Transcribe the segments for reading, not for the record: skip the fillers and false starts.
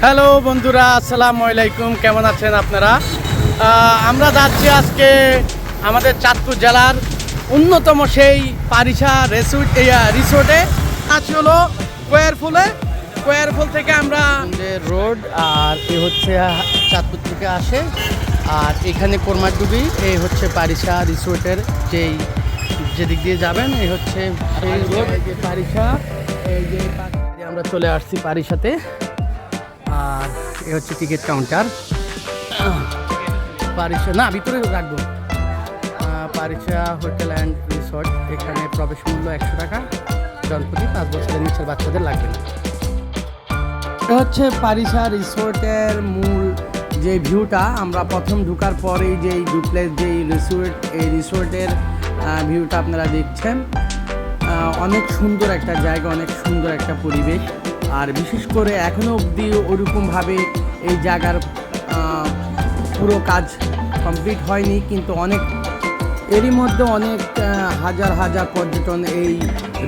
Hello বন্ধুরা, আসসালামু আলাইকুম। কেমন আছেন আপনারা? আমরা যাচ্ছি আজকে আমাদের চাঁদপুর জেলার অন্যতম সেই পারিশা রিসোর্টে। আজ হলো কোয়ারফুল থেকে আমরা রোড, আর এ হচ্ছে চাঁদপুর থেকে আসে, আর এখানে কোরমাডুবি। এই হচ্ছে পারিশা রিসোর্টের যেদিক দিয়ে যাবেন, এই হচ্ছে সেই রোড, পারিশা। এই যে আমরা চলে আসছি পারিশাতে, আর এ হচ্ছে টিকিট কাউন্টার। পারিশা না, ভিতরে রাখবো। পারিশা হোটেল অ্যান্ড রিসোর্ট, এখানে প্রবেশ মূল্য 100 টাকা, জনপ্রতি 5 বছরের নিচের বাচ্চাদের লাগবে না। এটা হচ্ছে পারিশা রিসোর্টের মূল যে ভিউটা। আমরা প্রথম ঢোকার পরেই যেই ডুপ্লেক্স যেই এই রিসোর্টের ভিউটা আপনারা দেখছেন। অনেক সুন্দর একটা জায়গা, অনেক সুন্দর একটা পরিবেশ। আর বিশেষ করে এখনও অবধি ওরকমভাবে এই জায়গার পুরো কাজ কমপ্লিট হয়নি, কিন্তু এরই মধ্যে অনেক হাজার হাজার পর্যটন এই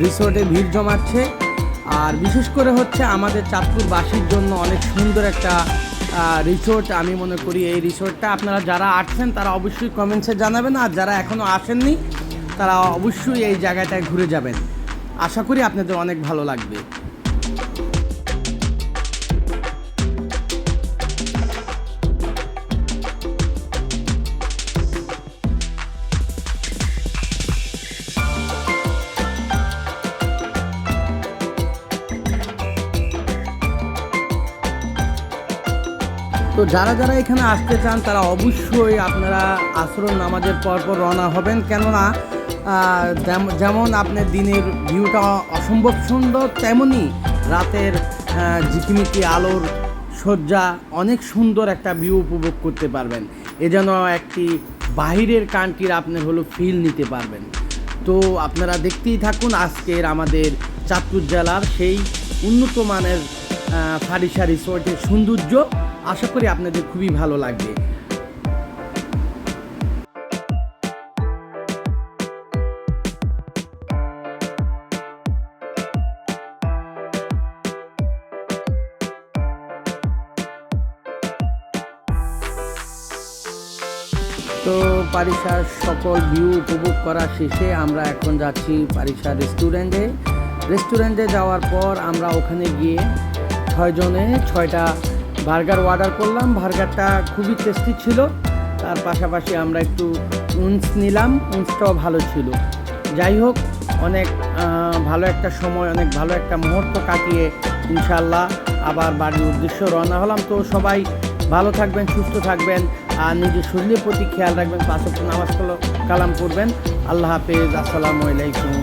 রিসোর্টে ভিড় জমাচ্ছে। আর বিশেষ করে হচ্ছে আমাদের চাঁদপুরবাসীর জন্য অনেক সুন্দর একটা রিসোর্ট আমি মনে করি। এই রিসোর্টটা আপনারা যারা আসছেন তারা অবশ্যই কমেন্টসে জানাবেন, আর যারা এখনও আসেননি তারা অবশ্যই এই জায়গাটায় ঘুরে যাবেন। আশা করি আপনাদের অনেক ভালো লাগবে। তো যারা যারা এখানে আসতে চান তারা অবশ্যই আপনারা আসর নামাজের পরপর রওনা হবেন, কেননা যেমন আপনার দিনের ভিউটা অসম্ভব সুন্দর, তেমনি রাতের ঝিকিমিকি আলোর সজ্জা অনেক সুন্দর একটা ভিউ উপভোগ করতে পারবেন। এ যেন একটি বাহিরের কান্ট্রির আপনার ফিল নিতে পারবেন। তো আপনারা দেখতেই থাকুন আজকের আমাদের চাঁদপুর জেলার সেই উন্নত মানের পারিশা রিসোর্টের সৌন্দর্য। আশা করি আপনাদের খুবই ভালো লাগবে। তো পারিশার সকল ভিউ উপভোগ করা শেষে আমরা এখন যাচ্ছি পারিশা রেস্টুরেন্টে যাওয়ার পর আমরা ওখানে গিয়ে 6 জনে 6টা বার্গার অর্ডার করলাম। বার্গারটা খুবই টেস্টি ছিল। তার পাশাপাশি আমরা একটু নিলাম, উন্সটাও ভালো ছিল। যাই হোক, অনেক ভালো একটা সময়, অনেক ভালো একটা মুহূর্ত কাটিয়ে ইনশাল্লাহ আবার বাড়ির উদ্দেশ্য রওনা হলাম। তো সবাই ভালো থাকবেন, সুস্থ থাকবেন, আর নিজের শরীরের প্রতি খেয়াল রাখবেন। 5 ওয়াক্ত নামাজ কালাম করবেন। আল্লাহ হাফেজ, আসসালামু আলাইকুম।